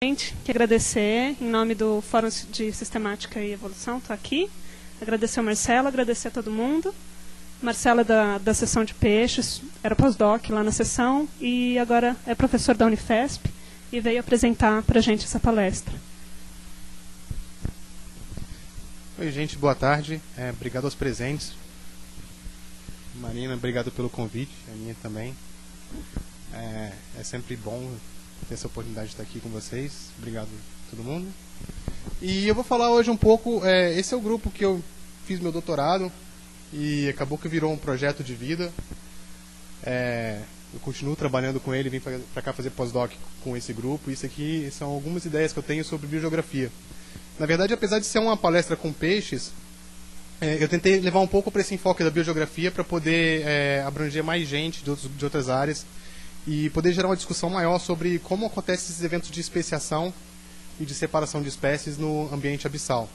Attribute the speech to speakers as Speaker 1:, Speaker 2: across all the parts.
Speaker 1: Que agradecer, em nome do Fórum de Sistemática e Evolução, estou aqui. Agradecer ao Marcelo, agradecer a todo mundo. Marcelo é da seção de peixes, era pós-doc lá na seção e agora é professor da Unifesp e veio apresentar para a gente essa palestra.
Speaker 2: Oi, gente, boa tarde. Obrigado aos presentes. Marina, obrigado pelo convite, a minha também. É sempre bom ter essa oportunidade de estar aqui com vocês. Obrigado a todo mundo. E eu vou falar hoje um pouco, esse é o grupo que eu fiz meu doutorado e acabou que virou um projeto de vida. Eu continuo trabalhando com ele, vim para cá fazer pós-doc com esse grupo. Isso aqui são algumas ideias que eu tenho sobre biogeografia. Na verdade, apesar de ser uma palestra com peixes, eu tentei levar um pouco para esse enfoque da biogeografia para poder abranger mais gente de outras áreas e poder gerar uma discussão maior sobre como acontecem esses eventos de especiação e de separação de espécies no ambiente abissal.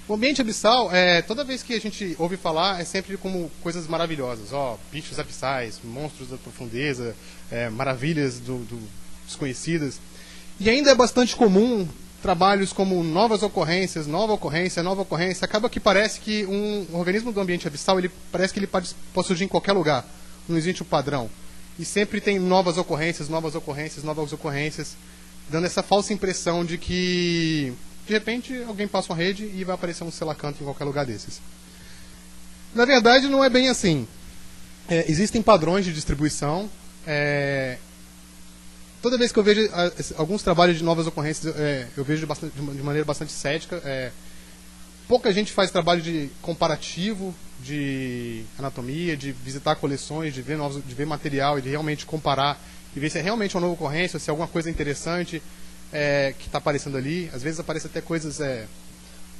Speaker 2: O ambiente abissal, toda vez que a gente ouve falar, é sempre como coisas maravilhosas. Bichos abissais, monstros da profundeza, maravilhas desconhecidas. E ainda é bastante comum trabalhos como novas ocorrências, nova ocorrência, nova ocorrência. Acaba que parece que um organismo do ambiente abissal, parece que ele pode surgir em qualquer lugar. Não existe um padrão. E sempre tem novas ocorrências, novas ocorrências, novas ocorrências, dando essa falsa impressão de que, de repente, alguém passa uma rede e vai aparecer um selacanto em qualquer lugar desses. Na verdade, não é bem assim. Existem padrões de distribuição. Toda vez que eu vejo alguns trabalhos de novas ocorrências, eu vejo de maneira bastante cética. Pouca gente faz trabalho de comparativo, de anatomia, de visitar coleções, de ver material e de realmente comparar e ver se é realmente uma nova ocorrência, se é alguma coisa interessante que está aparecendo ali. Às vezes aparece até coisas,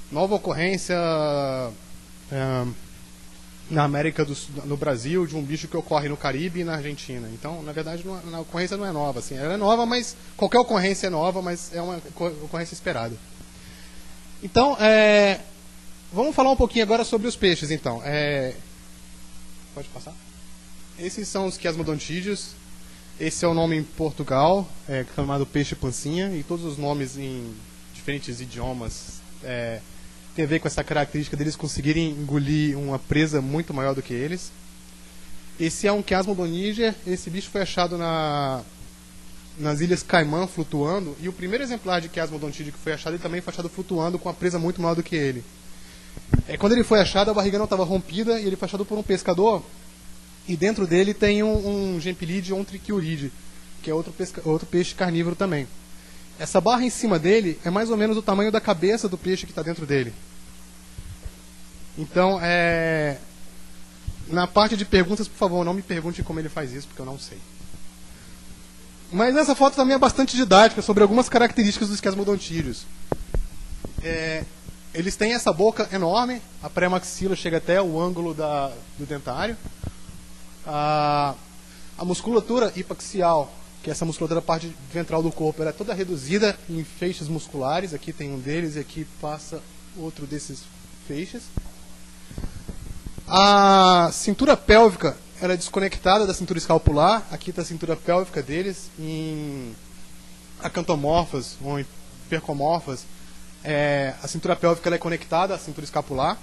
Speaker 2: nova ocorrência na América no Brasil de um bicho que ocorre no Caribe e na Argentina. Então, na verdade, a ocorrência não é nova. Assim, ela é nova, mas qualquer ocorrência é nova, mas é uma ocorrência esperada. Então, vamos falar um pouquinho agora sobre os peixes, então. Pode passar? Esses são os quiasmodontídeos. Esse é o nome em Portugal, chamado peixe pancinha, e todos os nomes em diferentes idiomas tem a ver com essa característica deles conseguirem engolir uma presa muito maior do que eles. Esse é um quiasmodontídeo. Esse bicho foi achado nas Ilhas Caimã, flutuando, e o primeiro exemplar de quiasmodontídeo que foi achado, ele também foi achado flutuando com uma presa muito maior do que ele. Quando ele foi achado, a barriga não estava rompida, e ele foi achado por um pescador, e dentro dele tem um gempilide ou um triquiuride, que é outro peixe carnívoro também. Essa barra em cima dele é mais ou menos o tamanho da cabeça do peixe que está dentro dele. Então, na parte de perguntas, por favor, não me pergunte como ele faz isso, porque eu não sei. Mas essa foto também é bastante didática sobre algumas características dos quiasmodontídeos. Eles têm essa boca enorme, a pré-maxila chega até o ângulo do dentário. A musculatura hipaxial, que é essa musculatura da parte ventral do corpo, ela é toda reduzida em feixes musculares. Aqui tem um deles e aqui passa outro desses feixes. A cintura pélvica ela é desconectada da cintura escapular. Aqui está a cintura pélvica deles. Em acantomorfas ou em percomorfas, a cintura pélvica ela é conectada à cintura escapular.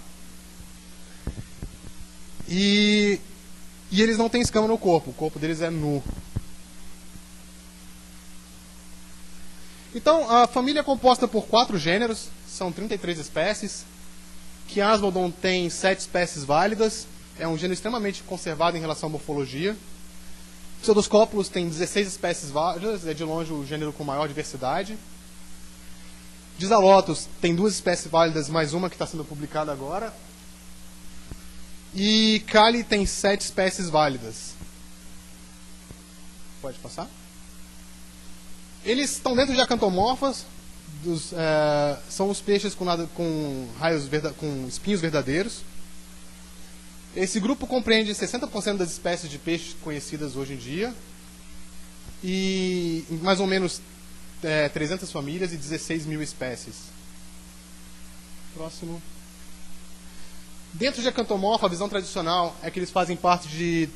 Speaker 2: E eles não têm escama no corpo. O corpo deles é nu. Então, a família é composta por 4 gêneros. São 33 espécies. Quiasmodon tem 7 espécies válidas. É um gênero extremamente conservado em relação à morfologia. Pseudoscópulos tem 16 espécies válidas, é de longe o gênero com maior diversidade. Disalotos tem 2 espécies válidas, mais uma que está sendo publicada agora. E Cali tem 7 espécies válidas. Pode passar? Eles estão dentro de acantomorfas. São os peixes com espinhos verdadeiros. Esse grupo compreende 60% das espécies de peixes conhecidas hoje em dia. E mais ou menos 300 famílias e 16 mil espécies. Próximo. Dentro de acantomorfa, a visão tradicional é que eles fazem parte de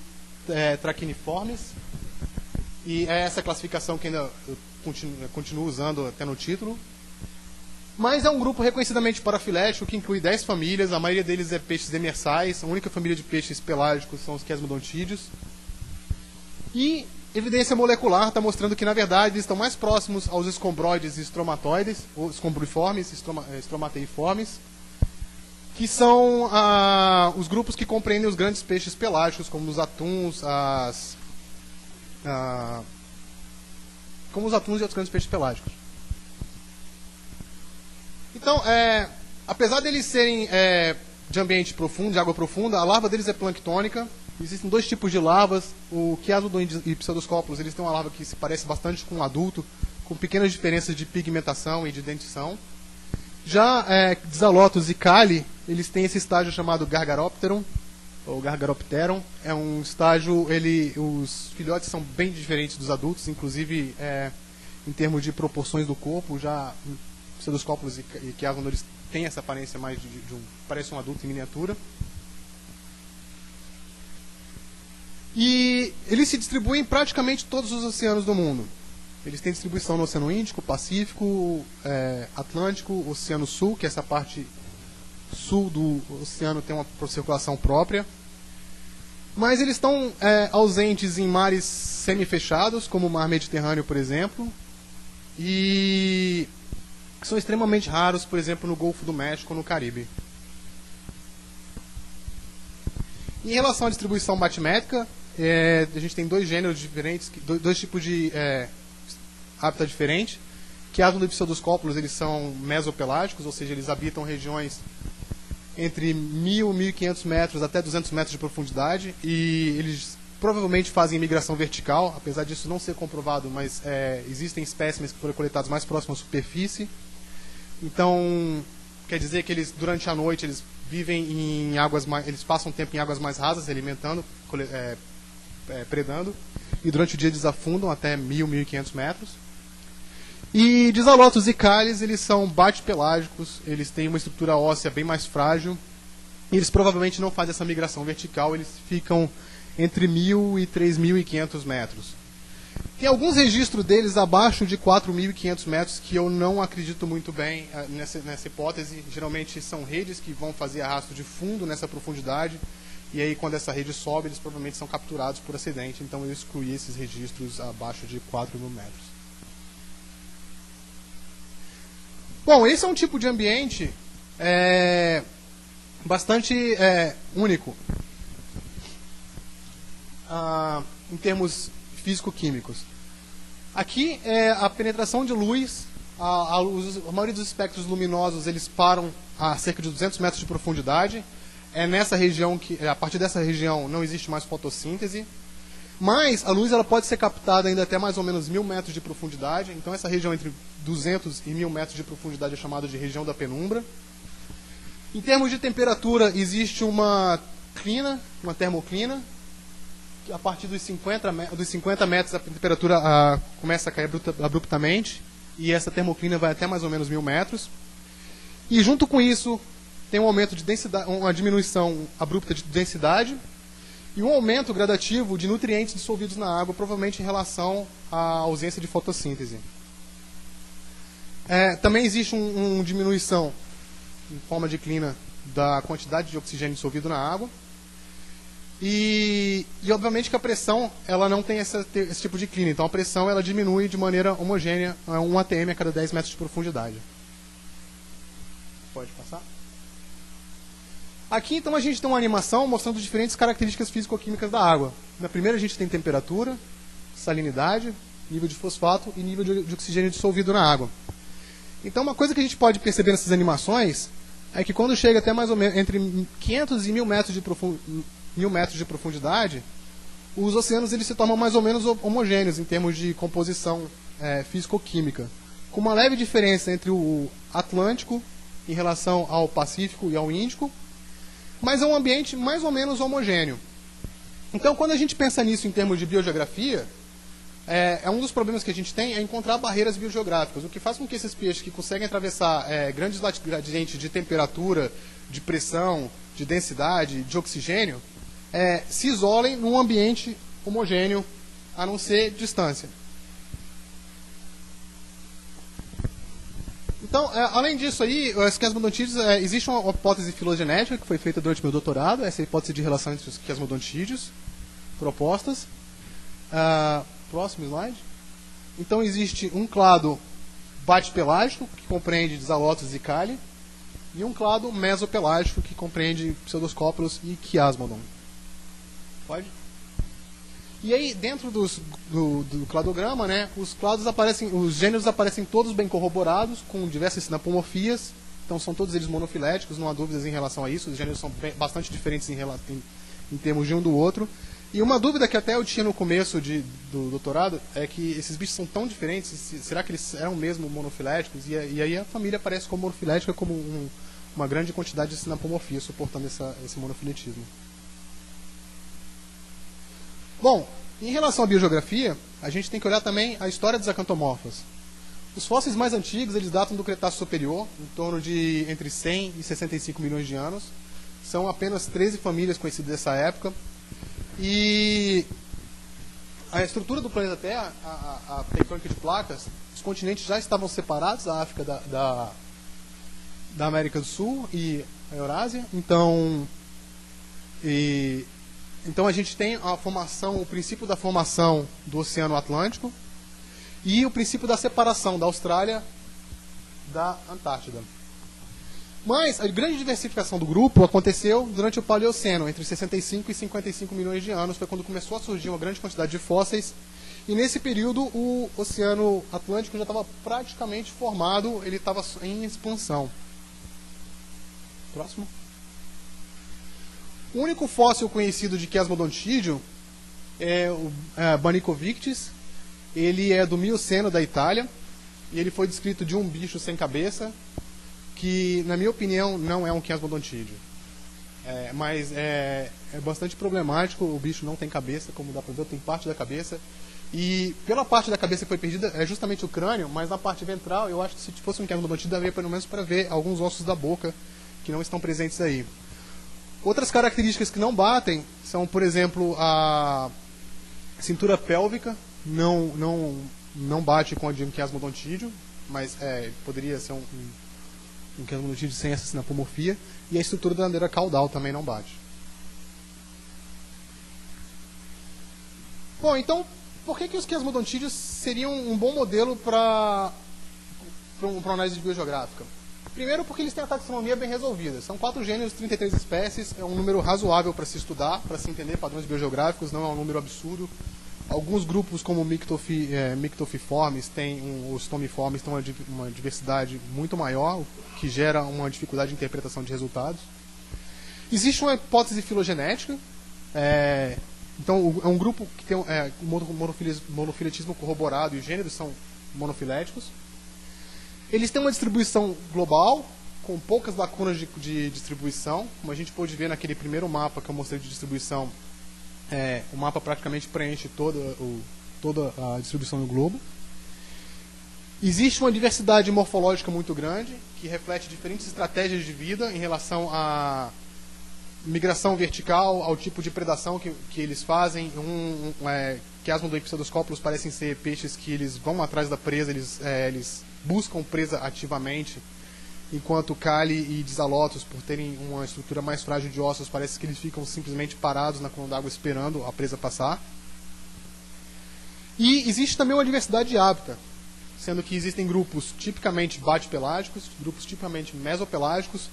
Speaker 2: traquiniformes. E é essa classificação que ainda continuo usando até no título. Mas é um grupo reconhecidamente parafilético, que inclui 10 famílias, a maioria deles é peixes demersais, a única família de peixes pelágicos são os quesmodontídeos. E evidência molecular está mostrando que, na verdade, eles estão mais próximos aos escombróides e estromatóides, ou escombroiformes, estromateiformes, que são os grupos que compreendem os grandes peixes pelágicos, como os atuns, como os atuns e outros grandes peixes pelágicos. Então, apesar deles serem de ambiente profundo, de água profunda, a larva deles é planctônica. Existem dois tipos de larvas. O Chiasmodon e Pseudoscopulus, eles têm uma larva que se parece bastante com um adulto, com pequenas diferenças de pigmentação e de dentição. Já Xalotus e Cali, eles têm esse estágio chamado Gargaropteron, ou Gargaropteron. É um estágio, os filhotes são bem diferentes dos adultos, inclusive em termos de proporções do corpo. Já Pseudoscopulus e Chiasmodon, eles têm essa aparência mais parece um adulto em miniatura. E eles se distribuem em praticamente todos os oceanos do mundo. Eles têm distribuição no Oceano Índico, Pacífico, Atlântico, Oceano Sul, que essa parte sul do oceano tem uma circulação própria. Mas eles estão ausentes em mares semifechados, como o Mar Mediterrâneo, por exemplo. E são extremamente raros, por exemplo, no Golfo do México ou no Caribe. Em relação à distribuição batimétrica, a gente tem dois gêneros diferentes, dois tipos de hábitat diferentes. Chiasmodon e Pseudoscopulus, eles são mesopelágicos, ou seja, eles habitam regiões entre 1.000 e 1.500 metros até 200 metros de profundidade, e eles provavelmente fazem migração vertical, apesar disso não ser comprovado, mas existem espécimes que foram coletados mais próximos à superfície. Então, quer dizer que eles, durante a noite, eles vivem em águas eles passam tempo em águas mais rasas, se alimentando, predando, e durante o dia eles afundam até 1.000, 1.500 metros. E Xalotus e Cales, eles são bate-pelágicos, eles têm uma estrutura óssea bem mais frágil, e eles provavelmente não fazem essa migração vertical, eles ficam entre 1.000 e 3.500 metros. Tem alguns registros deles abaixo de 4.500 metros que eu não acredito muito bem nessa hipótese. Geralmente são redes que vão fazer arrasto de fundo nessa profundidade, e aí quando essa rede sobe, eles provavelmente são capturados por acidente, então eu excluí esses registros abaixo de 4.000 metros. Bom, esse é um tipo de ambiente bastante único em termos físico-químicos. Aqui a penetração de luz, a maioria dos espectros luminosos eles param a cerca de 200 metros de profundidade. É nessa região a partir dessa região não existe mais fotossíntese, mas a luz ela pode ser captada ainda até mais ou menos 1.000 metros de profundidade. Então essa região entre 200 e 1.000 metros de profundidade é chamada de região da penumbra. Em termos de temperatura, existe uma termoclina. A partir dos 50 metros a temperatura começa a cair abruptamente, e essa termoclina vai até mais ou menos 1.000 metros. E junto com isso tem um aumento de densidade, uma diminuição abrupta de densidade e um aumento gradativo de nutrientes dissolvidos na água, provavelmente em relação à ausência de fotossíntese. Também existe uma diminuição em forma de clina da quantidade de oxigênio dissolvido na água. E obviamente que a pressão ela não tem esse tipo de clima, então a pressão ela diminui de maneira homogênea a 1 atm a cada 10 metros de profundidade. Pode passar. Aqui então a gente tem uma animação mostrando diferentes características físico-químicas da água. Na primeira a gente tem temperatura, salinidade, nível de fosfato e nível de oxigênio dissolvido na água. Então uma coisa que a gente pode perceber nessas animações é que quando chega até mais ou menos entre 500 e 1.000 metros de profundidade, 1.000 metros de profundidade, os oceanos eles se tornam mais ou menos homogêneos em termos de composição físico-química, com uma leve diferença entre o Atlântico em relação ao Pacífico e ao Índico, mas é um ambiente mais ou menos homogêneo. Então, quando a gente pensa nisso em termos de biogeografia, um dos problemas que a gente tem é encontrar barreiras biogeográficas, o que faz com que esses peixes que conseguem atravessar grandes gradientes de temperatura, de pressão, de densidade, de oxigênio, se isolem num ambiente homogêneo, a não ser distância. Então, além disso aí, os quiasmodontídeos, existe uma hipótese filogenética que foi feita durante meu doutorado, essa hipótese de relação entre os quiasmodontídeos propostas. Próximo slide. Então, existe um clado bate-pelágico, que compreende Zalotus e Cali, e um clado mesopelágico, que compreende Pseudoscopulus e Chiasmodon. Pode? E aí, dentro do cladograma, né, os gêneros aparecem todos bem corroborados, com diversas sinapomorfias. Então, são todos eles monofiléticos, não há dúvidas em relação a isso. Os gêneros são bastante diferentes em termos de um do outro. E uma dúvida que até eu tinha no começo do doutorado é que esses bichos são tão diferentes, será que eles eram mesmo monofiléticos? E aí a família aparece como monofilética, como uma grande quantidade de sinapomorfia suportando esse monofiletismo. Bom, em relação à biogeografia, a gente tem que olhar também a história dos acantomorfos. Os fósseis mais antigos, eles datam do Cretáceo Superior, em torno de entre 100 e 65 milhões de anos. São apenas 13 famílias conhecidas dessa época. E a estrutura do planeta Terra, a tectônica de placas, os continentes já estavam separados, a África da América do Sul e a Eurásia. Então a gente tem o princípio da formação do Oceano Atlântico e o princípio da separação da Austrália da Antártida. Mas a grande diversificação do grupo aconteceu durante o Paleoceno, entre 65 e 55 milhões de anos, foi quando começou a surgir uma grande quantidade de fósseis, e nesse período o Oceano Atlântico já estava praticamente formado, ele estava em expansão. Próximo. O único fóssil conhecido de quiasmodontídeo é o Banicovictis. Ele é do Mioceno da Itália, e ele foi descrito de um bicho sem cabeça, que, na minha opinião, não é um quiasmodontídeo. Mas é bastante problemático, o bicho não tem cabeça, como dá para ver, tem parte da cabeça. E pela parte da cabeça que foi perdida, é justamente o crânio, mas na parte ventral, eu acho que se fosse um quiasmodontídeo, daria pelo menos para ver alguns ossos da boca que não estão presentes aí. Outras características que não batem são, por exemplo, a cintura pélvica, não bate com a de um quiasmodontídeo, mas poderia ser um quiasmodontídeo sem essa sinapomorfia, e a estrutura da bandeira caudal também não bate. Bom, então, por que os quiasmodontídeos seriam um bom modelo para uma análise biogeográfica? Primeiro, porque eles têm a taxonomia bem resolvida. São 4 gêneros, 33 espécies, é um número razoável para se estudar, para se entender padrões biogeográficos, não é um número absurdo. Alguns grupos, como o Mictophiformes, os Tomiformes, têm uma diversidade muito maior, o que gera uma dificuldade de interpretação de resultados. Existe uma hipótese filogenética, então é um grupo que tem monofiletismo corroborado e os gêneros são monofiléticos. Eles têm uma distribuição global, com poucas lacunas de distribuição, como a gente pôde ver naquele primeiro mapa que eu mostrei de distribuição. O mapa praticamente preenche toda a distribuição do globo. Existe uma diversidade morfológica muito grande, que reflete diferentes estratégias de vida em relação à migração vertical, ao tipo de predação que eles fazem. Quiasmodon e Pseudoscopulus parecem ser peixes que eles vão atrás da presa, eles buscam presa ativamente, enquanto Cali e Dizalotus, por terem uma estrutura mais frágil de ossos, parece que eles ficam simplesmente parados na coluna d'água esperando a presa passar. E existe também uma diversidade de hábitat, sendo que existem grupos tipicamente bate-pelágicos, grupos tipicamente mesopelágicos,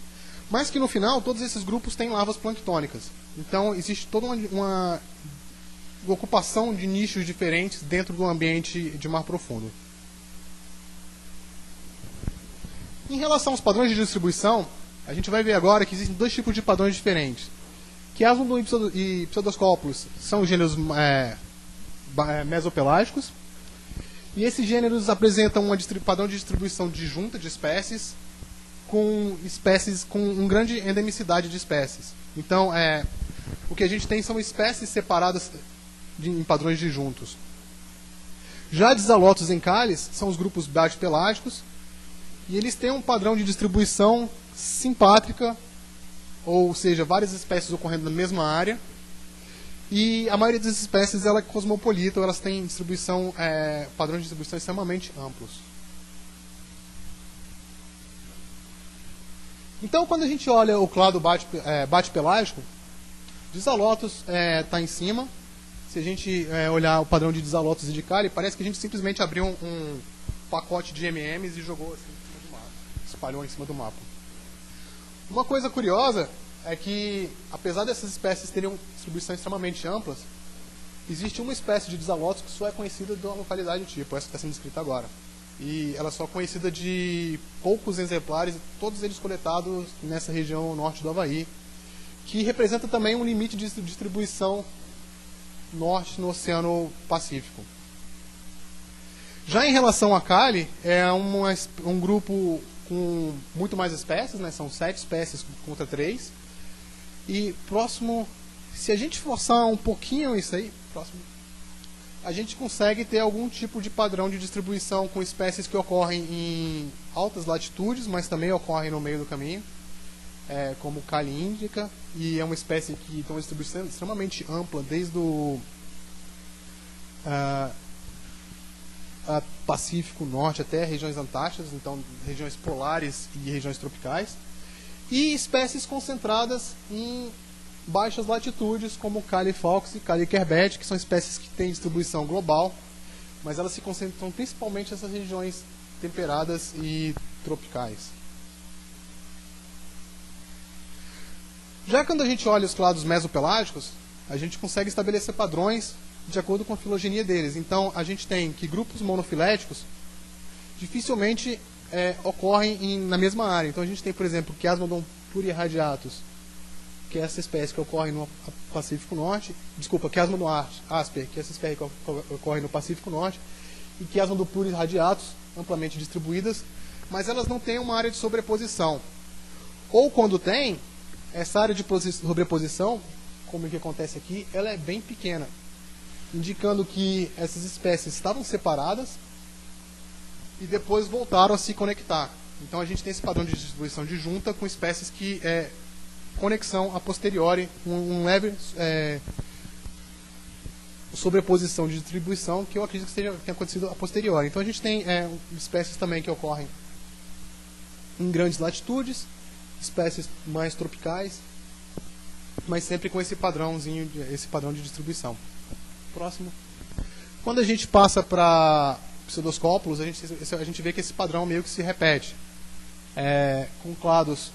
Speaker 2: mas que no final todos esses grupos têm larvas planctônicas. Então existe toda uma ocupação de nichos diferentes dentro do ambiente de mar profundo. Em relação aos padrões de distribuição, a gente vai ver agora que existem 2 tipos de padrões diferentes. Quiasmodon e Pseudoscopulus são gêneros mesopelágicos, e esses gêneros apresentam um padrão de distribuição disjunta de espécies com uma grande endemicidade de espécies. Então, o que a gente tem são espécies separadas em padrões disjuntos. Já Dizalotus e Calis são os grupos bate-pelágicos, e eles têm um padrão de distribuição simpátrica, ou seja, várias espécies ocorrendo na mesma área. E a maioria das espécies ela é cosmopolita, elas têm padrões de distribuição extremamente amplos. Então, quando a gente olha o clado bate-pelágico, Dizalotos está em cima. Se a gente olhar o padrão de Dizalotos e de Kali, parece que a gente simplesmente abriu um pacote de M&M's e jogou assim em cima do mapa. Espalhou em cima do mapa. Uma coisa curiosa é que, apesar dessas espécies terem uma distribuição extremamente ampla, existe uma espécie de Dizalotos que só é conhecida da localidade tipo, essa que está sendo descrita agora. E ela só é conhecida de poucos exemplares, todos eles coletados nessa região norte do Havaí, que representa também um limite de distribuição norte no Oceano Pacífico. Já em relação a Kali, é um grupo com muito mais espécies, né? São 7 espécies contra 3. E próximo, se a gente forçar um pouquinho isso aí, próximo, a gente consegue ter algum tipo de padrão de distribuição com espécies que ocorrem em altas latitudes, mas também ocorrem no meio do caminho, como Kali indica, e é uma espécie que tem uma distribuição extremamente ampla, desde o Pacífico Norte até regiões antárticas, então regiões polares e regiões tropicais, e espécies concentradas em baixas latitudes, como Kali Fox e Kali Kerbet, que são espécies que têm distribuição global, mas elas se concentram principalmente nessas regiões temperadas e tropicais. Já quando a gente olha os clados mesopelágicos, a gente consegue estabelecer padrões de acordo com a filogenia deles. Então, a gente tem que grupos monofiléticos dificilmente ocorrem na mesma área. Então, a gente tem, por exemplo, Chiasmodon pluriirradiatus, que é essa espécie que ocorre no Pacífico Norte. Desculpa, Chiasmodon asper, que é essa espécie que ocorre no Pacífico Norte. E Chiasmodon plurirradiatus, amplamente distribuídas, mas elas não têm uma área de sobreposição. Ou quando tem, essa área de sobreposição, como é que acontece aqui, ela é bem pequena, indicando que essas espécies estavam separadas e depois voltaram a se conectar. Então a gente tem esse padrão de distribuição de junta com espécies que conexão a posteriori, um leve sobreposição de distribuição que eu acredito que tenha acontecido a posteriori. Então a gente tem espécies também que ocorrem em grandes latitudes, espécies mais tropicais, mas sempre com esse padrãozinho, esse padrão de distribuição. Próximo. Quando a gente passa para pseudoscópulos, a gente vê que esse padrão meio que se repete. Com clados,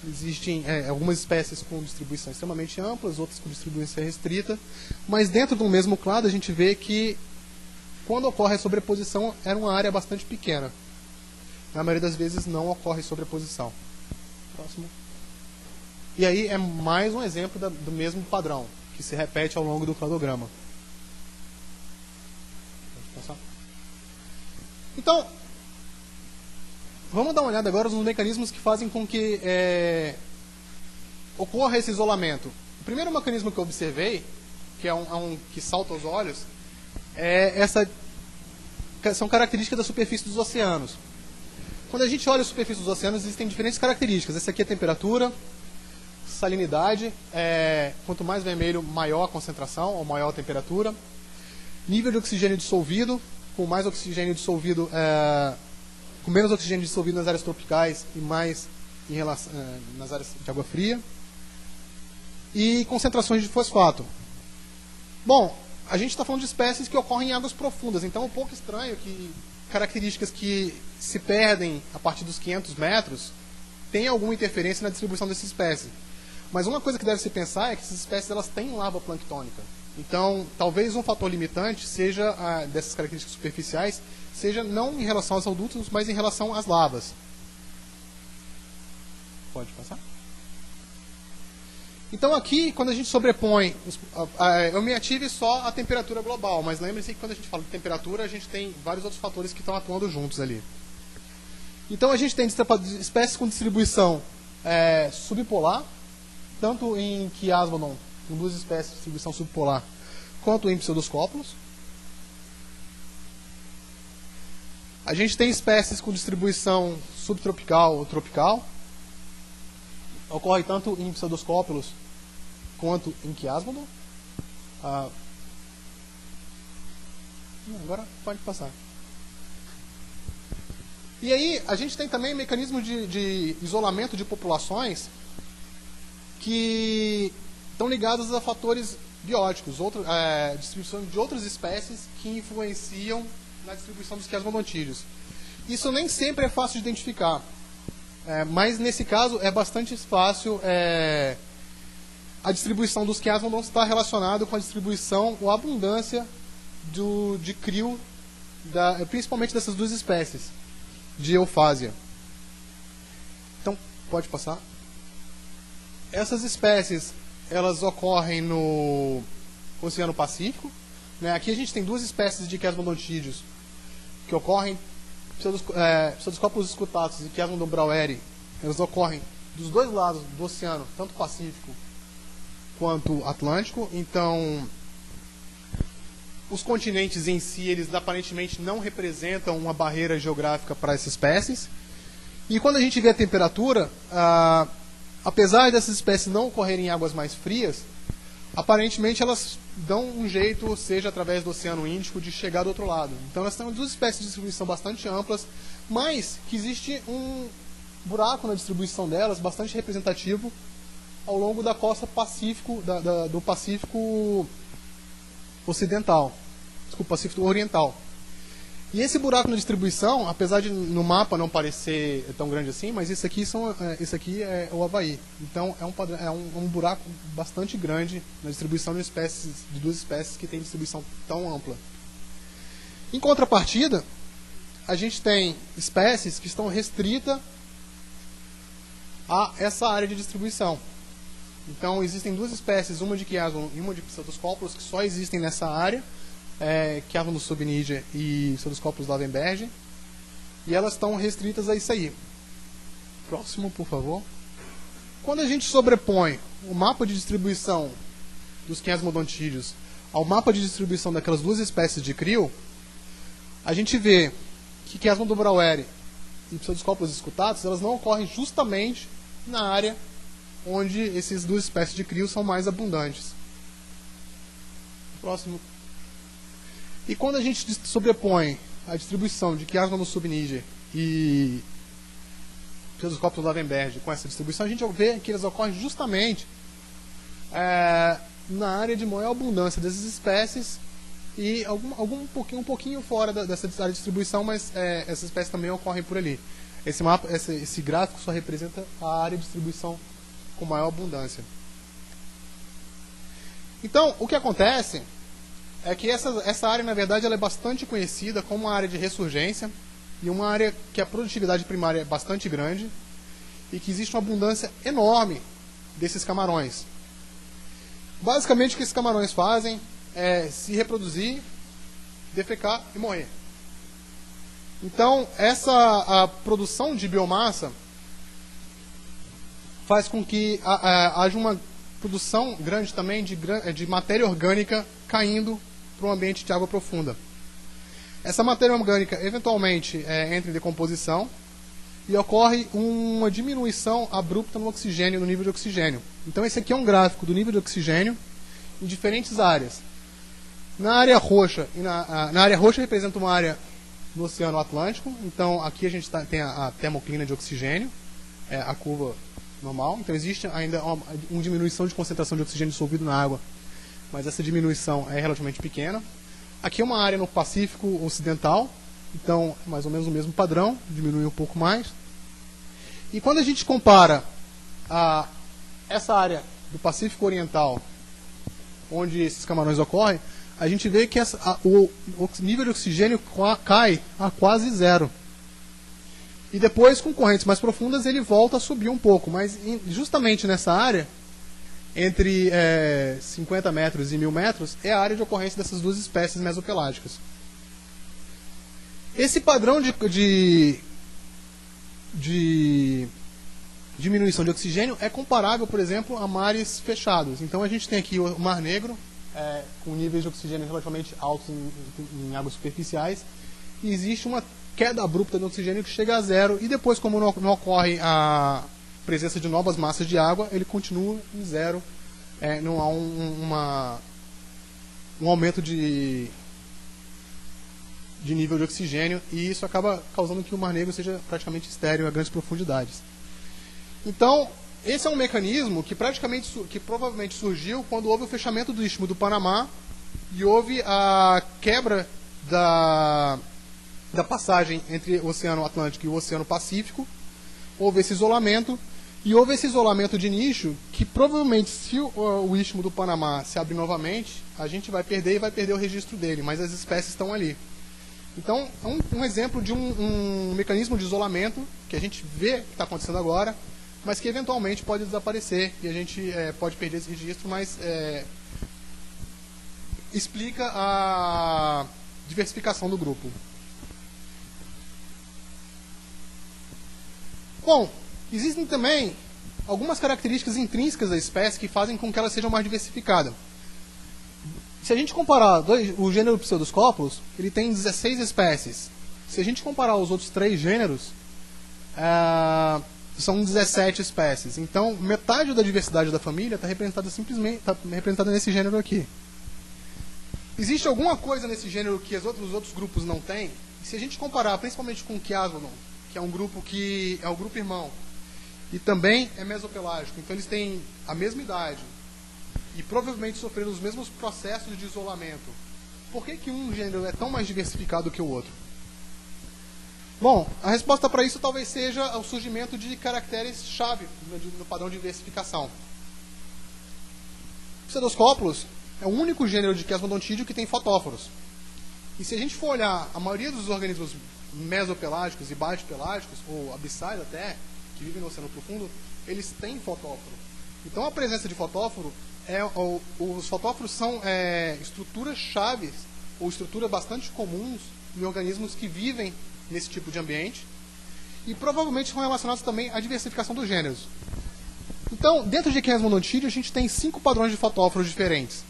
Speaker 2: existem algumas espécies com distribuição extremamente amplas, outras com distribuição restrita, mas dentro do mesmo clado a gente vê que quando ocorre a sobreposição é uma área bastante pequena. Na maioria das vezes não ocorre sobreposição. Próximo. E aí é mais um exemplo do mesmo padrão, que se repete ao longo do cladograma. Então, vamos dar uma olhada agora nos mecanismos que fazem com que ocorra esse isolamento. O primeiro mecanismo que eu observei, que é um que salta aos olhos, são características da superfície dos oceanos. Quando a gente olha a superfície dos oceanos, existem diferentes características. Essa aqui é a temperatura, salinidade, quanto mais vermelho, maior a concentração, ou maior a temperatura. Nível de oxigênio dissolvido, com mais oxigênio dissolvido, com menos oxigênio dissolvido nas áreas tropicais e mais nas áreas de água fria. E concentrações de fosfato. Bom, a gente está falando de espécies que ocorrem em águas profundas, então é um pouco estranho que características que se perdem a partir dos 500 metros tenham alguma interferência na distribuição dessas espécies. Mas uma coisa que deve se pensar é que essas espécies elas têm larva planctônica. Então, talvez um fator limitante seja dessas características superficiais, seja não em relação aos adultos, mas em relação às larvas. Pode passar? Então aqui, quando a gente sobrepõe, eu me ative só a temperatura global, mas lembre-se que quando a gente fala de temperatura, a gente tem vários outros fatores que estão atuando juntos ali. Então a gente tem espécies com distribuição subpolar, tanto em Chiasmodon, com 2 espécies de distribuição subpolar, quanto em pseudoscópulos. A gente tem espécies com distribuição subtropical ou tropical. Ocorre tanto em pseudoscópulos quanto em Chiasmodon. Agora pode passar. E aí, a gente tem também mecanismos de isolamento de populações que estão ligados a fatores bióticos, distribuição de outras espécies que influenciam na distribuição dos quiasmodontídeos. Isso nem sempre é fácil de identificar, mas nesse caso é bastante fácil. A distribuição dos quiasmodons está relacionada com a distribuição ou abundância de crio, principalmente dessas duas espécies de eufásia. Então, pode passar. Essas espécies, elas ocorrem no Oceano Pacífico. Aqui a gente tem duas espécies de quiasmodontídeos que ocorrem, Pseudoscopus scutatus e Quiasmodon braueri. Elas ocorrem dos dois lados do oceano, tanto Pacífico quanto Atlântico. Então, os continentes em si, eles aparentemente não representam uma barreira geográfica para essas espécies. E quando a gente vê a temperatura, apesar dessas espécies não ocorrerem em águas mais frias, aparentemente elas dão um jeito, seja através do Oceano Índico, de chegar do outro lado. Então nós temos duas espécies de distribuição bastante amplas, mas que existe um buraco na distribuição delas bastante representativo ao longo da costa Pacífico, do Pacífico Ocidental, Pacífico Oriental. E esse buraco na distribuição, apesar de no mapa não parecer tão grande assim, mas esse aqui é o Havaí. Então é um buraco bastante grande na distribuição de duas espécies que têm distribuição tão ampla. Em contrapartida, a gente tem espécies que estão restritas a essa área de distribuição. Então existem duas espécies, uma de Quiasmon e uma de Pseudoscopus, que só existem nessa área. Quiasmon subniger e Pseudoscopus lavenbergi, e elas estão restritas a isso aí. Próximo, por favor. Quando a gente sobrepõe o mapa de distribuição dos quiasmodontídeos ao mapa de distribuição daquelas duas espécies de crio, a gente vê que Quiasmodon braueri e Pseudoscopus scutatus, elas não ocorrem justamente na área onde essas duas espécies de crio são mais abundantes. Próximo. E quando a gente sobrepõe a distribuição de Quiasmodon subniger e Pseudoscopus lavenbergi com essa distribuição, a gente vê que eles ocorrem justamente na área de maior abundância dessas espécies e um pouquinho fora dessa área de distribuição, mas essas espécies também ocorrem por ali. Esse gráfico só representa a área de distribuição com maior abundância. Então, o que acontece é que essa área, na verdade, ela é bastante conhecida como uma área de ressurgência e uma área que a produtividade primária é bastante grande e que existe uma abundância enorme desses camarões. Basicamente, o que esses camarões fazem é se reproduzir, defecar e morrer. Então, a produção de biomassa faz com que haja uma produção grande também de matéria orgânica caindo para um ambiente de água profunda. Essa matéria orgânica eventualmente entra em decomposição e ocorre uma diminuição abrupta no oxigênio, no nível de oxigênio. Então esse aqui é um gráfico do nível de oxigênio em diferentes áreas. Na área roxa, na área roxa representa uma área no Oceano Atlântico. Então aqui a gente tem a termoclina de oxigênio, a curva normal. Então existe ainda uma diminuição de concentração de oxigênio dissolvido na água, mas essa diminuição é relativamente pequena. Aqui é uma área no Pacífico Ocidental, então mais ou menos o mesmo padrão, diminui um pouco mais. E quando a gente compara essa área do Pacífico Oriental, onde esses camarões ocorrem, a gente vê que o nível de oxigênio cai a quase zero. E depois, com correntes mais profundas, ele volta a subir um pouco, mas justamente nessa área, entre 50 metros e 1000 metros, é a área de ocorrência dessas duas espécies mesopelágicas. Esse padrão de diminuição de oxigênio é comparável, por exemplo, a mares fechados. Então a gente tem aqui o Mar Negro, com níveis de oxigênio relativamente altos em águas superficiais, e existe uma queda abrupta de oxigênio que chega a zero, e depois, como não ocorre a presença de novas massas de água, ele continua em zero, não há um aumento de nível de oxigênio, e isso acaba causando que o Mar Negro seja praticamente estéril a grandes profundidades. Então, esse é um mecanismo que provavelmente surgiu quando houve o fechamento do Istmo do Panamá e houve a quebra da passagem entre o Oceano Atlântico e o Oceano Pacífico. Houve esse isolamento, e houve esse isolamento de nicho que provavelmente, se o Istmo do Panamá se abrir novamente, a gente vai perder o registro dele, mas as espécies estão ali. Então, é um exemplo de um mecanismo de isolamento que a gente vê que está acontecendo agora, mas que eventualmente pode desaparecer e a gente pode perder esse registro, mas explica a diversificação do grupo. Bom, existem também algumas características intrínsecas da espécie que fazem com que ela seja mais diversificada. Se a gente comparar o gênero Pseudoscopus, ele tem 16 espécies. Se a gente comparar os outros 3 gêneros, são 17 espécies. Então, metade da diversidade da família está representada nesse gênero aqui. Existe alguma coisa nesse gênero que os outros grupos não têm? E se a gente comparar principalmente com o Chiasodon, que é um grupo que é o grupo irmão, e também é mesopelágico, então eles têm a mesma idade e provavelmente sofreram os mesmos processos de isolamento. Por que um gênero é tão mais diversificado que o outro? Bom, a resposta para isso talvez seja o surgimento de caracteres-chave no padrão de diversificação. Pseudoscopus é o único gênero de Chiasmodontídeo que tem fotóforos. E se a gente for olhar a maioria dos organismos mesopelágicos e baixo-pelágicos, ou abissais até, que vivem no oceano profundo, eles têm fotóforo. Então a presença de fotóforo, os fotóforos são estruturas chaves, ou estruturas bastante comuns em organismos que vivem nesse tipo de ambiente, e provavelmente são relacionados também à diversificação dos gêneros. Então, dentro de Chiasmodontídeo, a gente tem 5 padrões de fotóforos diferentes.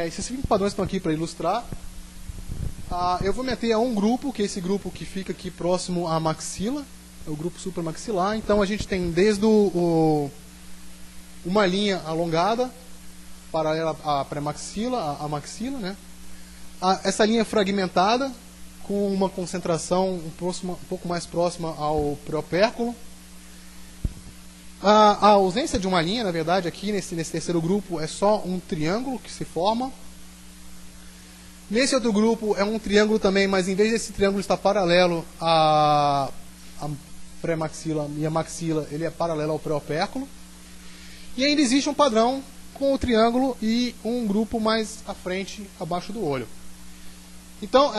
Speaker 2: Esses 5 padrões estão aqui para ilustrar. Eu vou meter a um grupo, que é esse grupo que fica aqui próximo à maxila, é o grupo supramaxilar. Então a gente tem desde uma linha alongada, paralela à pré-maxila, à maxila, né? Essa linha fragmentada, com uma concentração um pouco mais próxima ao preopérculo. A ausência de uma linha, na verdade, aqui nesse terceiro grupo, é só um triângulo que se forma. Nesse outro grupo é um triângulo também, mas em vez desse triângulo estar paralelo à pré-maxila e à maxila, ele é paralelo ao preopérculo. E ainda existe um padrão com o triângulo e um grupo mais à frente, abaixo do olho. Então,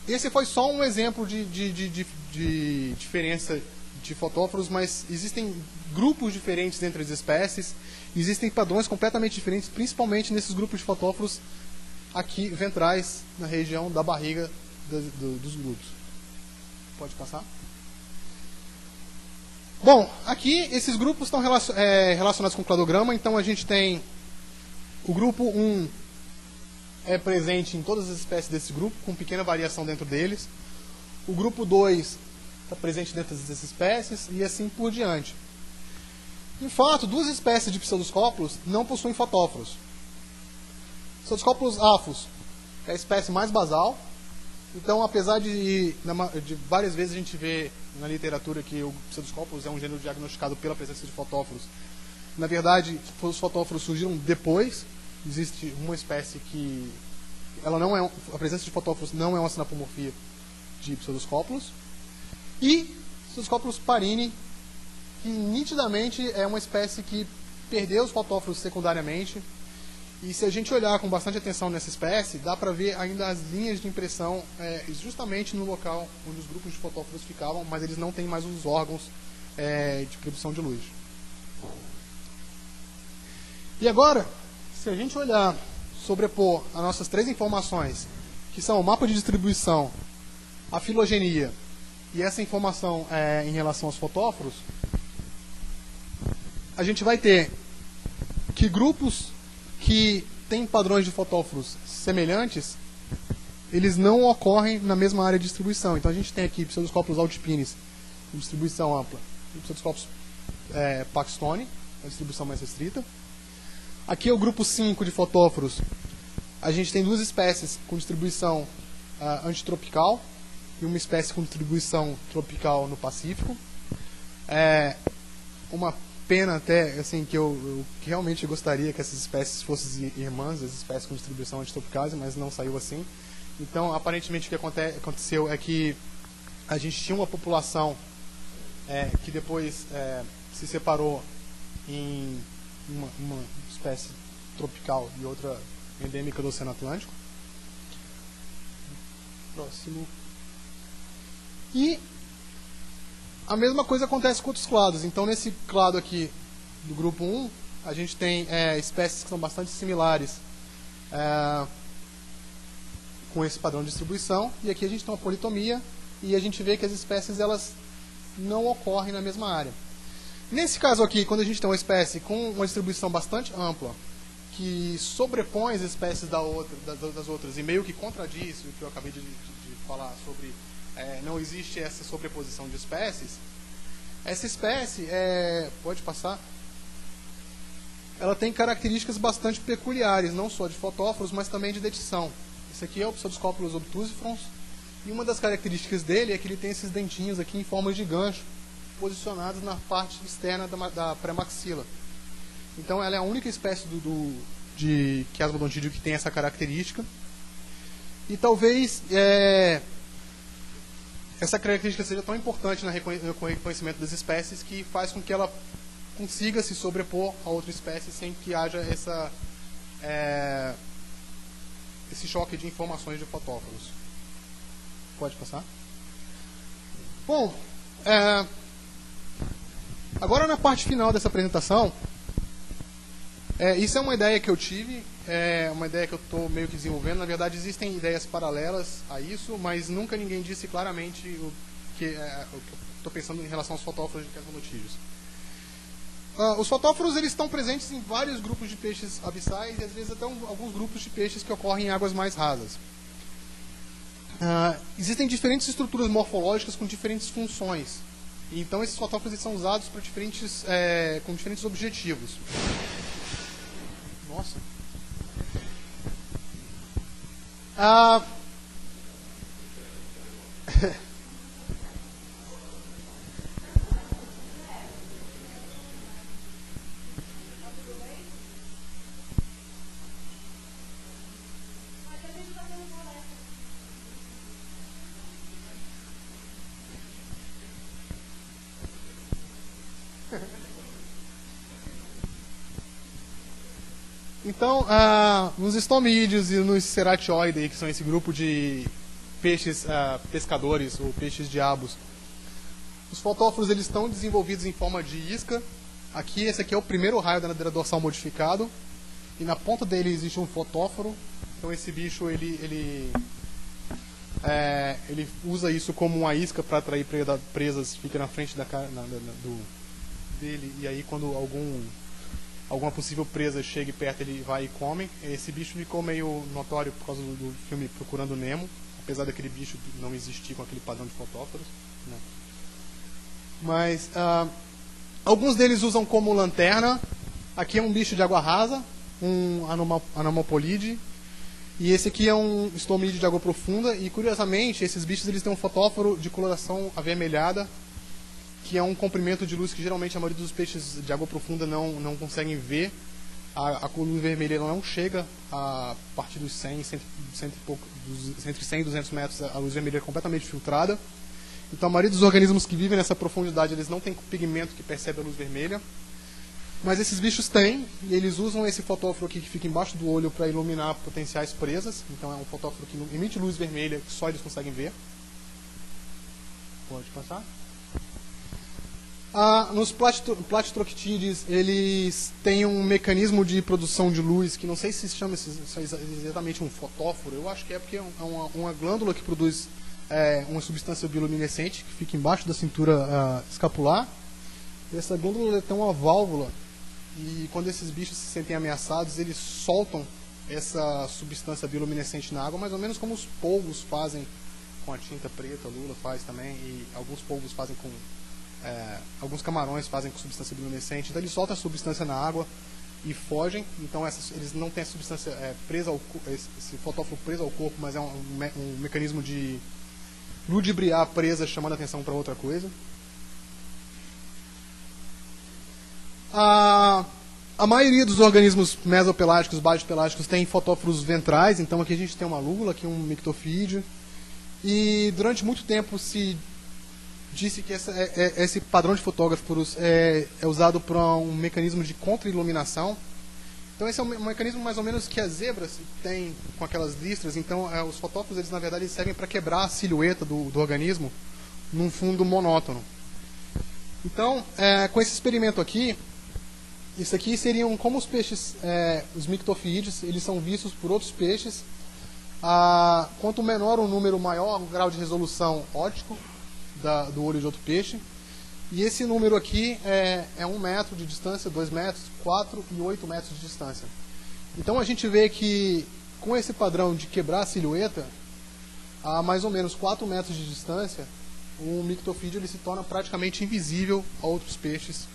Speaker 2: esse foi só um exemplo de diferença de fotóforos, mas existem grupos diferentes entre as espécies, existem padrões completamente diferentes, principalmente nesses grupos de fotóforos aqui ventrais, na região da barriga dos grupos. Pode passar? Bom, aqui esses grupos estão relacionados com o cladograma, então a gente tem o grupo 1 é presente em todas as espécies desse grupo, com pequena variação dentro deles. O grupo 2 está presente dentro dessas espécies e assim por diante. De fato, 2 espécies de Pseudoscopus não possuem fotóforos. Pseudoscopus afus é a espécie mais basal. Então, apesar de várias vezes a gente vê na literatura que o Pseudoscopus é um gênero diagnosticado pela presença de fotóforos, na verdade, os fotóforos surgiram depois. Existe uma espécie que a presença de fotóforos não é uma sinapomorfia de Pseudoscopus. E Pseudoscopus parini, que nitidamente é uma espécie que perdeu os fotóforos secundariamente. E se a gente olhar com bastante atenção nessa espécie, dá para ver ainda as linhas de impressão justamente no local onde os grupos de fotóforos ficavam, mas eles não têm mais os órgãos de produção de luz. E agora, se a gente olhar, sobrepor as nossas 3 informações, que são o mapa de distribuição, a filogenia e essa informação em relação aos fotóforos, a gente vai ter que grupos que têm padrões de fotóforos semelhantes, eles não ocorrem na mesma área de distribuição. Então a gente tem aqui Pseudoscopus altipinis, com distribuição ampla, e Pseudoscopus paxtoni, a distribuição mais restrita. Aqui é o grupo 5 de fotóforos. A gente tem 2 espécies com distribuição antitropical e uma espécie com distribuição tropical no Pacífico. Uma pena até, assim, que eu realmente gostaria que essas espécies fossem irmãs, as espécies com distribuição antitropicais, mas não saiu assim. Então, aparentemente, o que aconteceu é que a gente tinha uma população que depois se separou em uma espécie tropical e outra endêmica do Oceano Atlântico. Próximo. E a mesma coisa acontece com outros clados. Então, nesse clado aqui do grupo 1, a gente tem espécies que são bastante similares com esse padrão de distribuição. E aqui a gente tem uma politomia e a gente vê que as espécies elas não ocorrem na mesma área. Nesse caso aqui, quando a gente tem uma espécie com uma distribuição bastante ampla, que sobrepõe as espécies das outras e meio que contradiz o que eu acabei de falar sobre não existe essa sobreposição de espécies, essa espécie, pode passar, ela tem características bastante peculiares, não só de fotóforos, mas também de dentição. Esse aqui é o Pseudoscopulus obtusifrons, e uma das características dele é que ele tem esses dentinhos aqui em forma de gancho, posicionados na parte externa da pré-maxila. Então ela é a única espécie de quiasmodontídeo que tem essa característica. E talvez essa característica seja tão importante no reconhecimento das espécies que faz com que ela consiga se sobrepor a outra espécie sem que haja esse choque de informações de fotóforos. Pode passar? Bom, agora na parte final dessa apresentação, isso é uma ideia que eu tive, uma ideia que eu estou meio que desenvolvendo. Na verdade, existem ideias paralelas a isso, mas nunca ninguém disse claramente o que eu estou pensando em relação aos fotóforos de quiasmodotídeos. Os fotóforos eles estão presentes em vários grupos de peixes abissais e às vezes até alguns grupos de peixes que ocorrem em águas mais rasas. Existem diferentes estruturas morfológicas com diferentes funções. Então esses fotóforos eles são usados para com diferentes objetivos. Nossa. Então, nos estomídeos e nos ceratioideae, que são esse grupo de peixes pescadores ou peixes diabos, os fotóforos eles estão desenvolvidos em forma de isca. Esse aqui é o primeiro raio da nadeira dorsal modificado e na ponta dele existe um fotóforo. Então esse bicho ele usa isso como uma isca para atrair presas, fica na frente dele e aí quando alguma possível presa chega perto, ele vai e come. Esse bicho ficou meio notório por causa do filme Procurando Nemo, apesar daquele bicho não existir com aquele padrão de fotóforos, né? Mas alguns deles usam como lanterna. Aqui é um bicho de água rasa, um anomopolide, e esse aqui é um estomídeo de água profunda. E curiosamente, esses bichos eles têm um fotóforo de coloração avermelhada, que é um comprimento de luz que geralmente a maioria dos peixes de água profunda não conseguem ver. A luz vermelha não chega a partir dos 100 e pouco, entre 100 e 200 metros, a luz vermelha é completamente filtrada. Então a maioria dos organismos que vivem nessa profundidade eles não têm pigmento que percebe a luz vermelha. Mas esses bichos têm, e eles usam esse fotóforo aqui que fica embaixo do olho para iluminar potenciais presas. Então é um fotóforo que emite luz vermelha que só eles conseguem ver. Pode passar. Nos Plagioctides, eles têm um mecanismo de produção de luz que não sei se chama exatamente um fotóforo. Eu acho que é porque é uma glândula que produz uma substância bioluminescente que fica embaixo da cintura escapular. Essa glândula tem uma válvula e quando esses bichos se sentem ameaçados, eles soltam essa substância bioluminescente na água, mais ou menos como os polvos fazem com a tinta preta, a lula faz também, e alguns polvos fazem alguns camarões fazem com substância bioluminescente. Então eles soltam a substância na água e fogem. Então eles não têm a substância presa esse fotóforo preso ao corpo, mas é um mecanismo de ludibriar a presa, chamando a atenção para outra coisa. A maioria dos organismos mesopelágicos, baixopelágicos, tem fotóforos ventrais. Então aqui a gente tem uma lula, aqui um mictofídeo. E durante muito tempo se disse que esse padrão de fotógrafos é usado para um mecanismo de contra-iluminação. Então esse é um mecanismo mais ou menos que as zebras têm com aquelas listras. Então os fotóforos, eles na verdade servem para quebrar a silhueta do organismo num fundo monótono. Então, com esse experimento aqui, isso aqui seriam como os peixes, os mictofídeos, eles são vistos por outros peixes. Quanto menor o número, maior o grau de resolução óptico do olho de outro peixe. E esse número aqui é 1 metro de distância, 2 metros, 4 e 8 metros de distância. Então a gente vê que com esse padrão de quebrar a silhueta, a mais ou menos 4 metros de distância, o mictofídeo ele se torna praticamente invisível a outros peixes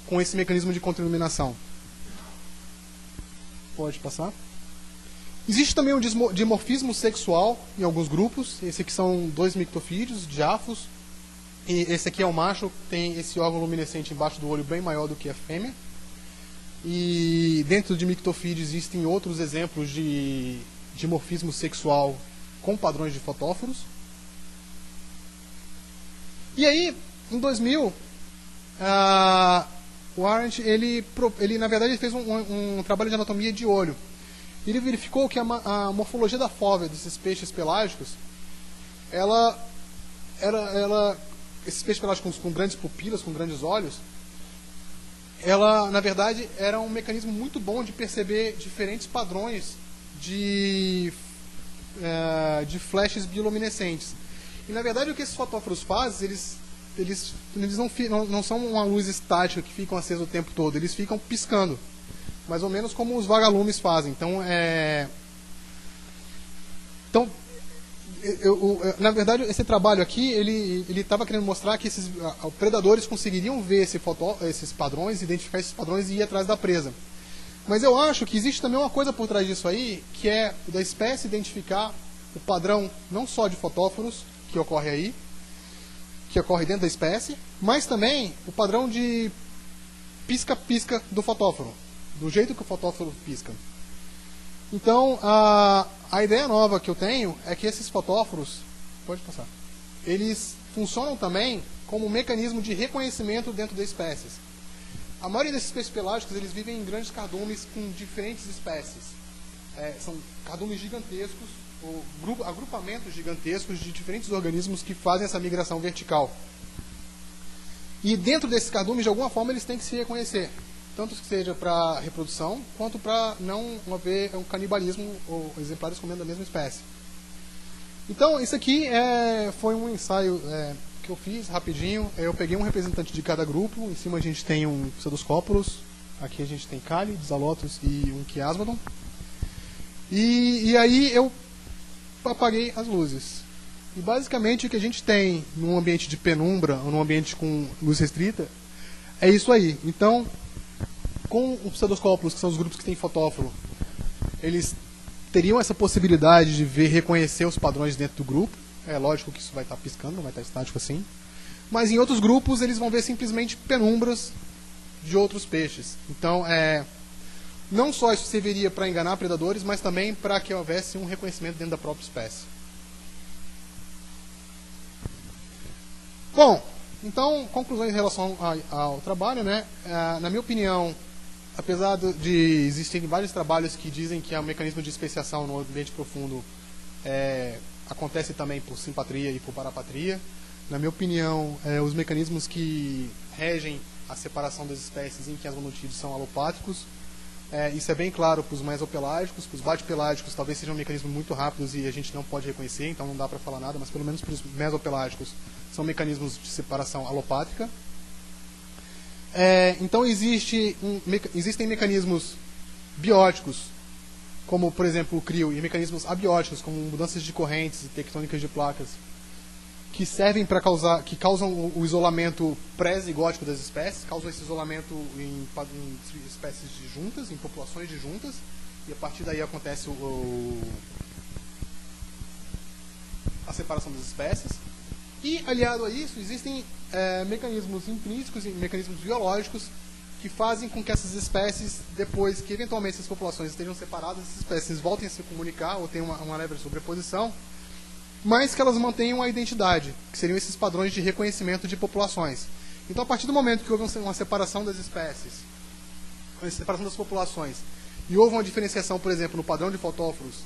Speaker 2: com esse mecanismo de contra-iluminação. Pode passar. Existe também um dimorfismo sexual em alguns grupos. Esse aqui são 2 mictofídeos, diáfos. E esse aqui é o macho, tem esse órgão luminescente embaixo do olho bem maior do que a fêmea. E dentro de mictofídeos existem outros exemplos de dimorfismo sexual com padrões de fotóforos. E aí, em 2000, o Arendt, ele na verdade ele fez um trabalho de anatomia de olho. Ele verificou que a morfologia da fóvea desses peixes pelágicos, esses peixes pelágicos com grandes pupilas, com grandes olhos, ela, na verdade, era um mecanismo muito bom de perceber diferentes padrões de flashes bioluminescentes. E, na verdade, o que esses fotóforos fazem, eles não são uma luz estática que ficam acesos o tempo todo, eles ficam piscando. Mais ou menos como os vagalumes fazem. Na verdade, esse trabalho aqui, ele estava querendo mostrar que esses predadores conseguiriam ver esses padrões, identificar esses padrões e ir atrás da presa. Mas eu acho que existe também uma coisa por trás disso aí, que é da espécie identificar o padrão não só de fotóforos, que ocorre aí, que ocorre dentro da espécie, mas também o padrão de pisca-pisca do fotóforo, do jeito que o fotóforo pisca. Então, a ideia nova que eu tenho é que esses fotóforos, pode passar, eles funcionam também como um mecanismo de reconhecimento dentro das espécies. A maioria desses peixes pelágicos, eles vivem em grandes cardumes com diferentes espécies. São cardumes gigantescos, ou agrupamentos gigantescos de diferentes organismos que fazem essa migração vertical. E dentro desses cardumes, de alguma forma, eles têm que se reconhecer. Tanto que seja para reprodução, quanto para não haver um canibalismo ou exemplares comendo a mesma espécie. Então, isso aqui foi um ensaio que eu fiz rapidinho. Eu peguei um representante de cada grupo. Em cima a gente tem um Pseudoscopulus. Aqui a gente tem Cali, Dizalotus e um Chiasmadon. E aí eu apaguei as luzes. E basicamente o que a gente tem num ambiente de penumbra ou num ambiente com luz restrita é isso aí. Então, com os Pseudoscopulus, que são os grupos que têm fotóforo, eles teriam essa possibilidade de reconhecer os padrões dentro do grupo. É lógico que isso vai estar piscando, não vai estar estático assim. Mas em outros grupos eles vão ver simplesmente penumbras de outros peixes. Então, não só isso serviria para enganar predadores, mas também para que houvesse um reconhecimento dentro da própria espécie. Bom, então, conclusões em relação ao trabalho, né? Na minha opinião, apesar de existirem vários trabalhos que dizem que o mecanismo de especiação no ambiente profundo acontece também por simpatria e por parapatria, na minha opinião, os mecanismos que regem a separação das espécies em quiasmonotídeos são alopáticos. Isso é bem claro para os mesopelágicos. Para os batipelágicos talvez sejam mecanismos muito rápidos e a gente não pode reconhecer, então não dá para falar nada, mas pelo menos para os mesopelágicos são mecanismos de separação alopática. Então existem mecanismos bióticos, como por exemplo o CRIO, e mecanismos abióticos, como mudanças de correntes e tectônicas de placas, que servem para causar, que causam o isolamento pré-zigótico das espécies, causam esse isolamento em espécies de juntas, em populações de juntas, e a partir daí acontece a separação das espécies. E, aliado a isso, existem mecanismos intrínsecos e mecanismos biológicos que fazem com que essas espécies, depois que eventualmente essas populações estejam separadas, essas espécies voltem a se comunicar ou tenham uma leve sobreposição, mas que elas mantenham a identidade, que seriam esses padrões de reconhecimento de populações. Então, a partir do momento que houve uma separação das espécies, uma separação das populações, e houve uma diferenciação, por exemplo, no padrão de fotóforos,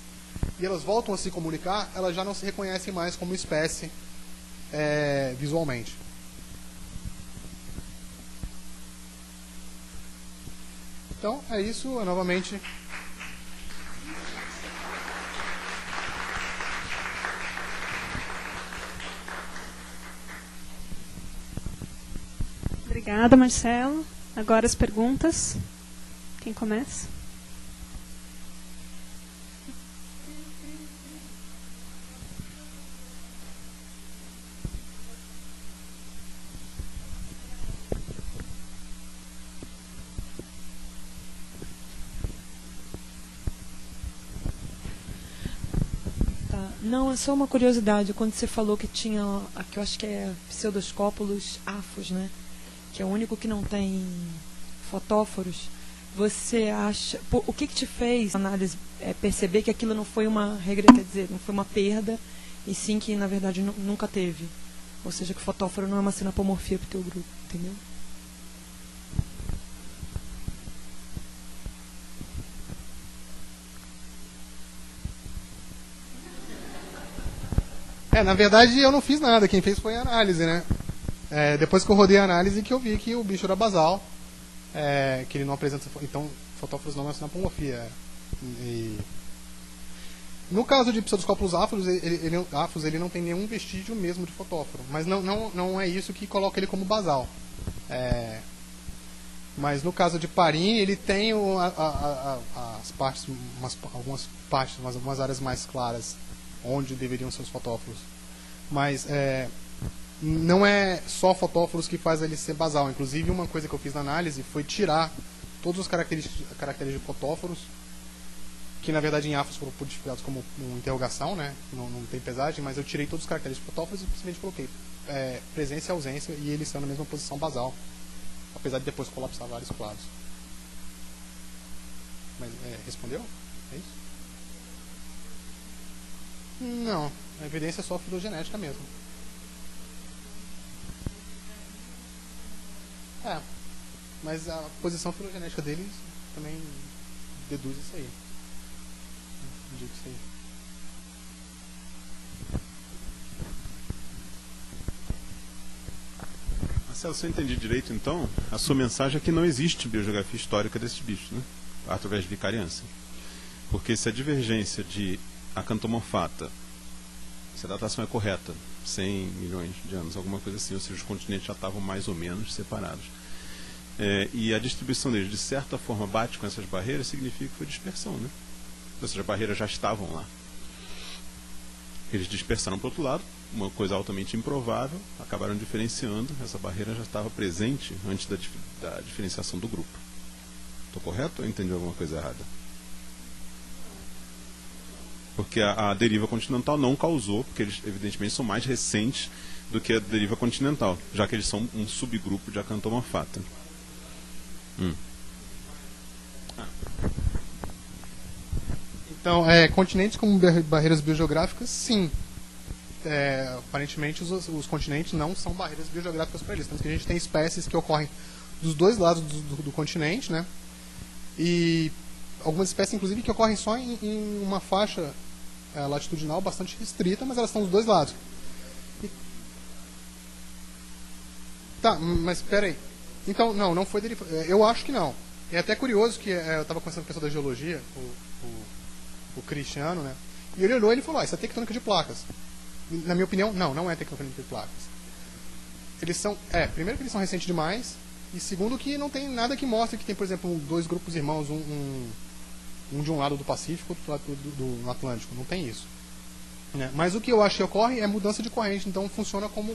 Speaker 2: e elas voltam a se comunicar, elas já não se reconhecem mais como espécie visualmente. Então, é isso, novamente.
Speaker 1: Obrigada, Marcelo. Agora as perguntas. Quem começa?
Speaker 3: Não, é só uma curiosidade. Quando você falou que tinha, aqui eu acho que é Pseudoscopulus afos, né? Que é o único que não tem fotóforos. Você acha... o que te fez, análise, perceber que aquilo não foi uma regra, quer dizer, não foi uma perda, e sim que, na verdade, nunca teve? Ou seja, que o fotóforo não é uma sinapomorfia para o teu grupo, entendeu?
Speaker 2: Na verdade, eu não fiz nada. Quem fez foi a análise, né? Depois que eu rodei a análise, que eu vi que o bicho era basal, que ele não apresenta... Então, fotóforos não é sinapomorfia. No caso de Pseudoscopulus afos, ele não tem nenhum vestígio mesmo de fotóforo. Mas não é isso que coloca ele como basal. Mas no caso de Parini, ele tem as partes, algumas áreas mais claras onde deveriam ser os fotóforos. Mas não é só fotóforos que faz ele ser basal. Inclusive, uma coisa que eu fiz na análise foi tirar todos os caracteres de fotóforos, que na verdade em afos foram codificados como uma interrogação, né? Não tem pesagem, mas eu tirei todos os caracteres de fotóforos e simplesmente coloquei presença e ausência, e eles estão na mesma posição basal, apesar de depois colapsar vários clados. Mas respondeu? É isso? Não, a evidência é só filogenética mesmo. Mas a posição filogenética deles também deduz isso aí. Indica isso aí.
Speaker 4: Marcelo, se eu entendi direito, então, a sua mensagem é que não existe biogeografia histórica desses bichos, né? Arthroves vicariense. Porque se a divergência de Acanthomorphata, se a datação é correta, 100 milhões de anos, alguma coisa assim, ou seja, os continentes já estavam mais ou menos separados, e a distribuição deles, de certa forma, bate com essas barreiras, significa que foi dispersão, né? Ou seja, as barreiras já estavam lá. Eles dispersaram para o outro lado, uma coisa altamente improvável, acabaram diferenciando, essa barreira já estava presente antes da diferenciação do grupo. Estou correto ou entendi alguma coisa errada? Porque a deriva continental não causou, porque eles evidentemente são mais recentes do que a deriva continental, já que eles são um subgrupo de Acanthomorphata.
Speaker 2: Então, continentes como barreiras biogeográficas, sim. Aparentemente, os continentes não são barreiras biogeográficas para eles. Tanto que a gente tem espécies que ocorrem dos dois lados do continente, né? E algumas espécies, inclusive, que ocorrem só em uma faixa latitudinal bastante restrita, mas elas estão dos dois lados. Tá, mas espera aí. Então, não foi deriva. Eu acho que não. É até curioso que eu estava conversando com o pessoal da geologia, o Cristiano, né? E ele olhou e ele falou: isso é tectônica de placas. Na minha opinião, não é tectônica de placas. Eles são, primeiro que eles são recentes demais, e segundo que não tem nada que mostre que tem, por exemplo, dois grupos irmãos, um de um lado do Pacífico, outro do lado do Atlântico. Não tem isso. né? Mas o que eu acho que ocorre é mudança de corrente, então funciona como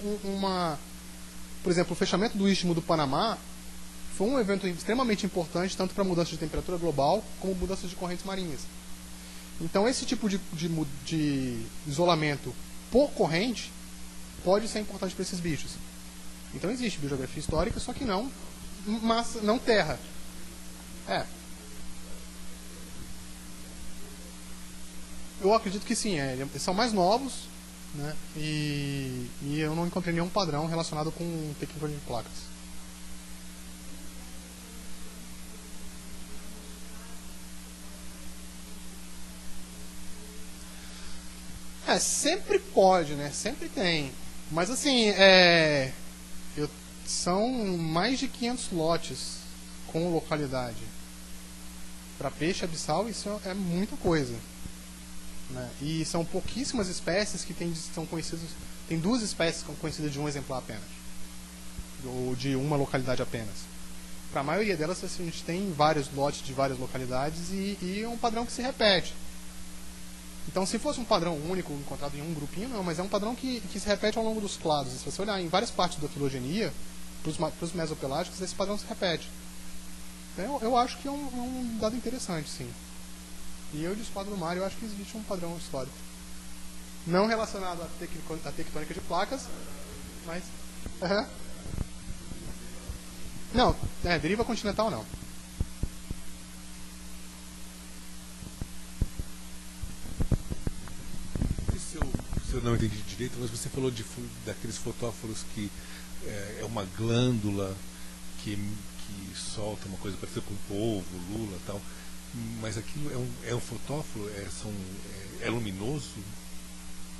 Speaker 2: por exemplo, o fechamento do Istmo do Panamá foi um evento extremamente importante, tanto para mudança de temperatura global, como mudança de correntes marinhas. Então, esse tipo de isolamento por corrente pode ser importante para esses bichos. Então, existe biogeografia histórica, só que não massa, não terra. Eu acredito que sim, eles são mais novos, né? E eu não encontrei nenhum padrão relacionado com tecnologia de placas. Sempre pode, né? Sempre tem. Mas assim, são mais de 500 lotes com localidade. Para peixe abissal, isso é muita coisa. Né? E são pouquíssimas espécies que são conhecidas. Tem 2 espécies conhecidas de um exemplar apenas. Ou de uma localidade apenas. Para a maioria delas, a gente tem vários lotes de várias localidades e é um padrão que se repete. Então, se fosse um padrão único encontrado em um grupinho, não, mas é um padrão que se repete ao longo dos clados. Se você olhar em várias partes da filogenia, para os mesopelágicos, esse padrão se repete. Então, eu acho que é um dado interessante, sim. E eu discordo do Mário, eu acho que existe um padrão histórico. Não relacionado à tectônica de placas, mas... Não, deriva continental não.
Speaker 5: Se eu não entendi direito, mas você falou daqueles fotóforos que é uma glândula que solta uma coisa parecida com polvo, lula e tal. Mas aquilo é um fotóforo? É luminoso?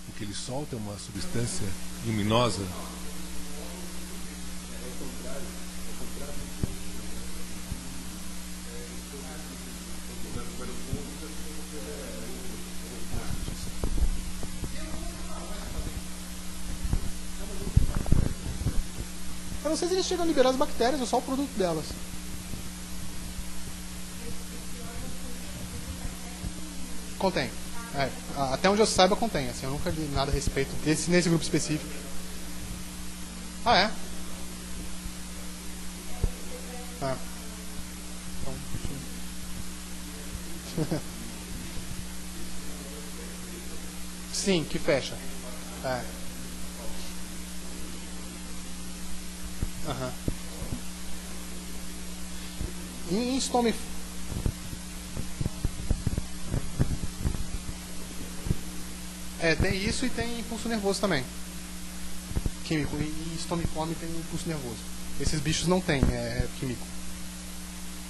Speaker 5: O que ele solta é uma substância luminosa?
Speaker 2: Eu não sei se eles chegam a liberar as bactérias ou só o produto delas. Contém. Até onde eu saiba, contém. Assim, eu nunca li nada a respeito nesse grupo específico. É? Então, sim, que fecha. Em Storm... tem isso e tem impulso nervoso também. Químico. E Stormform tem impulso nervoso. Esses bichos não tem, é químico.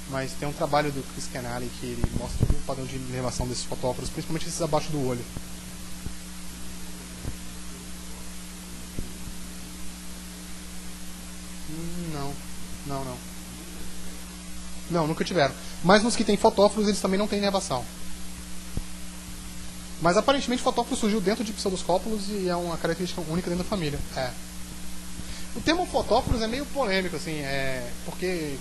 Speaker 2: Mas tem um trabalho do Chris Canale que ele mostra todo o padrão de inervação desses fotóforos, principalmente esses abaixo do olho. Não, nunca tiveram. Mas nos que tem fotóforos, eles também não têm inervação. Mas aparentemente fotóforo surgiu dentro de pseudoscópulos e é uma característica única dentro da família. O termo fotóforos é meio polêmico, assim, porque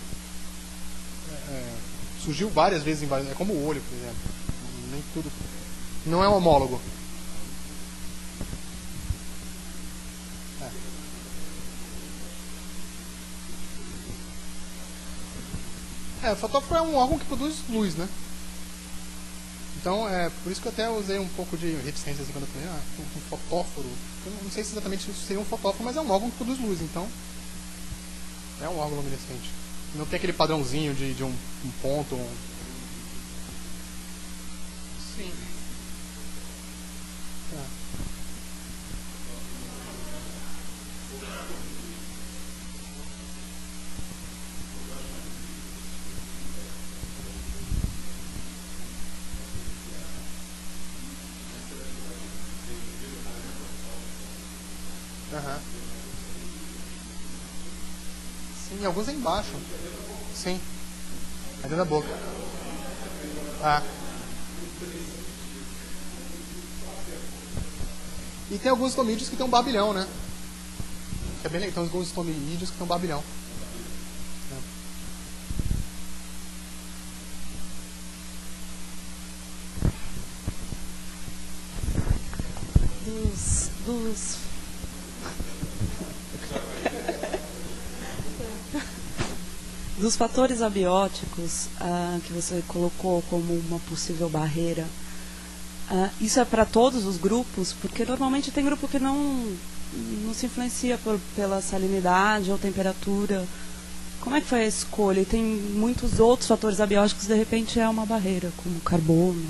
Speaker 2: surgiu várias vezes em vários. É como o olho, por exemplo. Nem tudo. Não é um homólogo. O fotóforo é um órgão que produz luz, né? Então, por isso que eu até usei um pouco de reticência assim, quando eu falei, um fotóforo. Eu não sei se exatamente isso seria um fotóforo, mas é um órgão que produz luz, então é um órgão luminescente. Não tem aquele padrãozinho de um ponto. Sim. Sim, alguns é embaixo. Sim. É dentro da boca. E tem alguns estomídeos que tem um barbilhão, né? Que é bem legal. Tem alguns estomídeos que tem um barbilhão.
Speaker 6: Dos fatores abióticos que você colocou como uma possível barreira, isso é para todos os grupos? Porque normalmente tem grupo que não se influencia pela salinidade ou temperatura. Como é que foi a escolha? E tem muitos outros fatores abióticos, de repente é uma barreira, como carbono.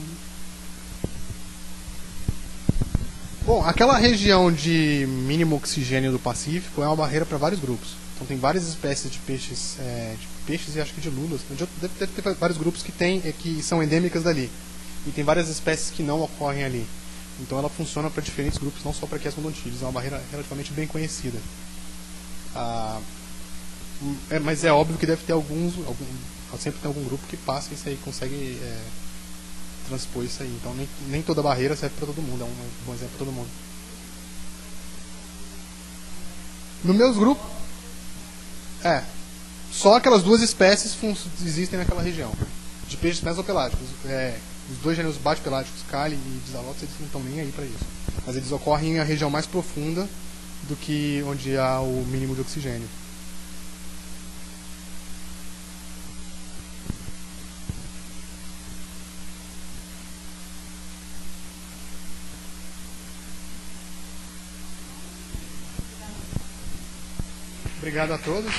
Speaker 2: Bom, aquela região de mínimo oxigênio do Pacífico é uma barreira para vários grupos. Então tem várias espécies de peixes e acho que de lulas. Deve ter vários grupos que são endêmicas dali. E tem várias espécies que não ocorrem ali. Então ela funciona para diferentes grupos, não só para Quiasma odontilis. É uma barreira relativamente bem conhecida. Mas é óbvio que deve ter sempre tem algum grupo que passa isso aí, consegue transpor isso aí. Então nem toda barreira serve para todo mundo, é um bom exemplo para todo mundo. Nos meus grupos, só aquelas duas espécies existem naquela região, de peixes mesopelágicos. Os dois gêneros bate-pelágicos, Cali e Disalotes, eles não estão nem aí para isso. Mas eles ocorrem em uma região mais profunda do que onde há o mínimo de oxigênio. Obrigado a todos.